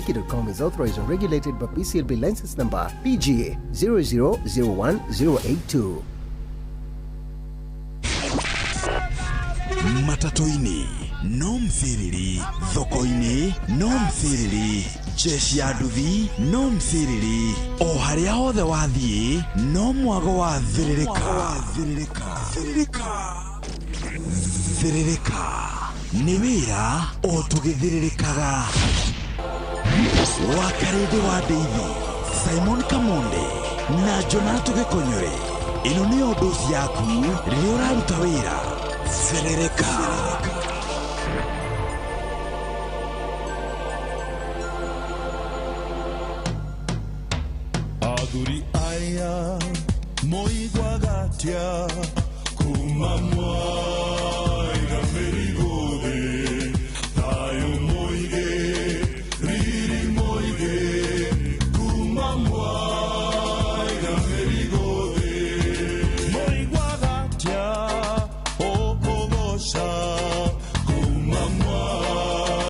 Wiki.com is authorized and regulated by PCLB license number PGA 0001082. Matatoini no mthiriri, thokoini no mthiriri, jeshi ya nduthi no mthiriri, o haria hothe wathie no mwago wa thiririka. Thiririka ni wira o tugithiririkaga. Wakarede wa Deithi, Simon Kamonde na Jonathan Gikonyore, ino ni odosi yaku riria uraruta wira. Thiririka. Aguri aya moigwaga atia